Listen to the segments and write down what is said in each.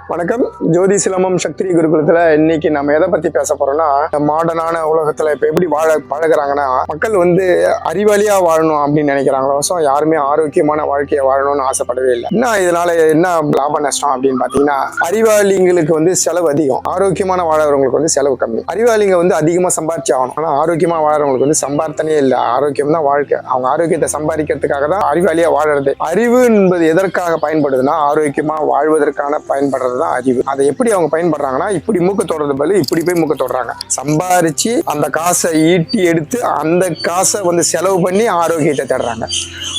வணக்கம். ஜோதி சிலம்பம் சக்திரிய குருகுலத்துல இன்னைக்கு நம்ம எதை பத்தி பேச போறோம்னா, மாடர்னான உலகத்துல இப்ப எப்படி பழகுறாங்கன்னா, மக்கள் அறிவாளியா வாழணும் அப்படின்னு நினைக்கிறாங்களோ, யாருமே ஆரோக்கியமான வாழ்க்கையை வாழணும்னு ஆசைப்படவே இல்லை. இதனால என்ன லாப நஷ்டம் அப்படின்னு பாத்தீங்கன்னா, அறிவாளிங்களுக்கு செலவு அதிகம், ஆரோக்கியமான வாழறவங்களுக்கு செலவு கம்மி. அறிவாளிங்க அதிகமா சம்பாதிச்சு ஆகணும், ஆனா ஆரோக்கியமா வாழறவங்களுக்கு சம்பார்த்தனே இல்லை. ஆரோக்கியம் தான் வாழ்க்கை. அவங்க ஆரோக்கியத்தை சம்பாதிக்கிறதுக்காக தான் அறிவாளியா வாழறது. அறிவு என்பது எதற்காக பயன்படுதுன்னா, ஆரோக்கியமா வாழ்வதற்கான பயன்படுறது தான் அறிவு. அதை எப்படி அவங்க பயன்படுறாங்கன்னா, இப்படி மூக்க தொடர்றது பதில் இப்படி போய் மூக்க தொடறாங்க. சம்பாரிச்சு அந்த காசை ஈட்டி எடுத்து அந்த காசை செலவு பண்ணி ஆரோக்கியத்தை தேடுறாங்க.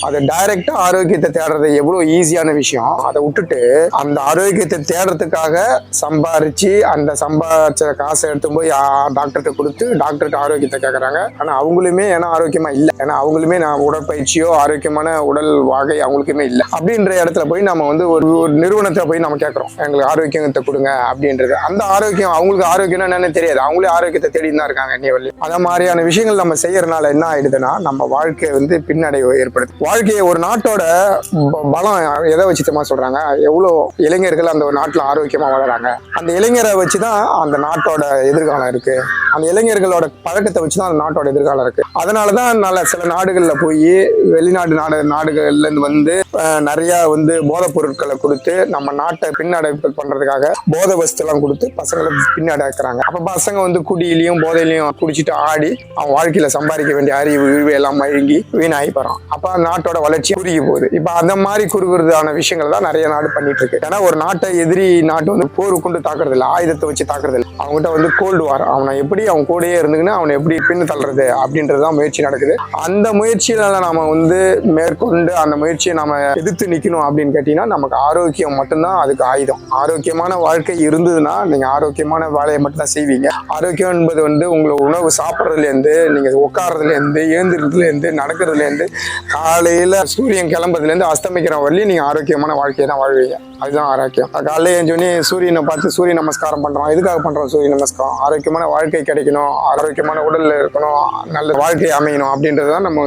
அது டைரக்டா ஆரோக்கியத்தை தேடுறது எவ்வளவு ஈஸியான விஷயம். அதை விட்டுட்டு அந்த ஆரோக்கியத்தை தேடுறதுக்காக சம்பாரிச்சு அந்த சம்பாதிச்ச காசை எடுத்து போய் டாக்டர்கிட்ட கொடுத்து டாக்டர்கிட்ட ஆரோக்கியத்தை கேட்கறாங்க. ஆனா அவங்களுமே ஏன்னா ஆரோக்கியமா இல்லை, ஏன்னா அவங்களுமே உடற்பயிற்சியோ ஆரோக்கியமான உடல் வகை அவங்களுக்குமே இல்லை. அப்படின்ற இடத்துல போய் நம்ம ஒரு நிறுவனத்துல போய் நம்ம கேட்கறோம், எங்களுக்கு ஆரோக்கியத்தை கொடுங்க அப்படின்றது. அந்த ஆரோக்கியம் அவங்களுக்கு ஆரோக்கியம்னா என்னன்னு தெரியாது, அவங்களே ஆரோக்கியத்தை தேடிட்டு தான் இருக்காங்க. அத மாதிரியான விஷயங்கள் நம்ம செய்யறதுனால என்ன ஆயிடுதுன்னா, நம்ம வாழ்க்கை பின்னடைவு ஏற்படுது. வாழ்க்கையை ஒரு நாட்டோட பலம் எதை வச்சுமா சொல்றாங்க, எவ்வளவு இளைஞர்கள் அந்த ஒரு நாட்டுல ஆரோக்கியமா வளராங்க, அந்த இளைஞரை வச்சுதான் அந்த நாட்டோட எதிர்காலம் இருக்கு. அந்த இளைஞர்களோட பழக்கத்தை வச்சுதான் அந்த நாட்டோட எதிர்காலம் இருக்கு. அதனாலதான் சில நாடுகள்ல போய் நாடுகள்ல இருந்து நிறைய போதைப் பொருட்களை கொடுத்து நம்ம நாட்டை பின்னடைப்பு பண்றதுக்காக போதை வஸ்து எல்லாம் கொடுத்து பசங்களை பின்னடைக்கிறாங்க. அப்ப பசங்க குடியிலையும் போதையிலையும் குடிச்சிட்டு ஆடி அவன் வாழ்க்கையில சம்பாதிக்க வேண்டிய அறிவு எல்லாம் மழுங்கி வீணாகி போறான். அப்ப நாட்டோட வளர்ச்சி குறுகி போகுது. இப்ப அந்த மாதிரி குறுகுறதான விஷயங்கள் தான் நிறைய நாடு பண்ணிட்டு இருக்கு. ஏன்னா ஒரு நாட்டை எதிரி நாட்டு போர் கொண்டு தாக்குறது இல்லை, ஆயுதத்தை வச்சு தாக்குறது இல்லை. அவங்ககிட்ட கோல்டு வார், அவனை எப்படி அவன் கூடயே இருந்துக்குன்னு அவனை எப்படி பின்னு தள்ளுறது அப்படின்றதுதான் முயற்சி நடக்குது. அந்த முயற்சியில நாம மேற்கொண்டு அந்த முயற்சியை நாம எதிர்த்து நிக்கணும் அப்படின்னு கேட்டீங்கன்னா, நமக்கு ஆரோக்கியம் மட்டும்தான் அதுக்கு ஆயுதம். ஆரோக்கியமான வாழ்க்கை இருந்ததுன்னா நீங்க ஆரோக்கியமான வேலையை மட்டும் தான் செய்வீங்க. ஆரோக்கியம் என்பது உங்களை உணவு சாப்பிட்றதுல இருந்து, நீங்க உட்கார்றதுல இருந்து, ஏந்திரத்துல இருந்து, நடக்கிறதுல இருந்து, காலையில சூரியன் கிளம்புறதுல இருந்து அஸ்தமிக்கிற வரலையும் நீங்க ஆரோக்கியமான வாழ்க்கையை தான் வாழ்வீங்க. அதுதான் ஆரோக்கியம். காலையில எழுந்தோடனே சூரியனை பார்த்து சூரிய நமஸ்காரம் பண்றோம். எதுக்காக பண்றோம் சூரிய நமஸ்காரம்? ஆரோக்கியமான வாழ்க்கை கிடைக்கணும், ஆரோக்கியமான உடல்ல இருக்கணும், நல்ல வாழ்க்கை அமையணும் அப்படின்றதுதான் நம்ம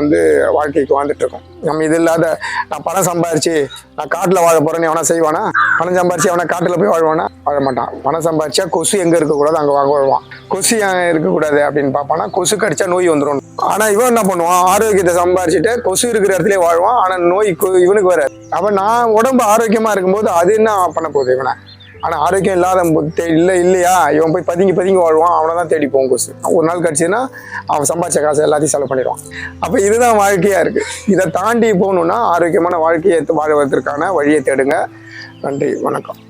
வாழ்க்கைக்கு வாழ்ந்துட்டு இருக்கோம். நம்ம இது இல்லாத நான் பணம் சம்பாரிச்சு நான் காட்டுல வாழ போறேன்னு எவனா செய்வானா? பணம் சம்பாரிச்சு அவனை காட்டுல போய் வாழ்வானா? வாழ மாட்டான். பணம் சம்பாரிச்சா கொசு எங்க இருக்கக்கூடாது அங்க வாழ்வான். கொசு இருக்கக்கூடாது அப்படின்னு பார்ப்பானா, கொசு கடிச்சா நோய் வந்துடும். ஆனா இவன் என்ன பண்ணுவான், ஆரோக்கியத்தை சம்பாரிச்சுட்டு கொசு இருக்கிற இடத்துல வாழ்வான். ஆனா நோய் இவனுக்கு வராது. அப்ப நான் உடம்பு ஆரோக்கியமா இருக்கும்போது அது என்ன பண்ண போகுது இவனை? ஆனா ஆரோக்கியம் இல்லாத இல்லையா, இவன் போய் பதுங்கி வாழ்வான். அவனை தான் தேடி போகும் கொசு. ஒரு நாள் கடிச்சுன்னா அவன் சம்பாதிச்ச காசை எல்லாத்தையும் செலவு பண்ணிடுவான். அப்ப இதுதான் வாழ்க்கையா இருக்கு. இதை தாண்டி போகணும்னா ஆரோக்கியமான வாழ்க்கையை வாழ்வதற்கான வழியை தேடுங்க. நன்றி, வணக்கம்.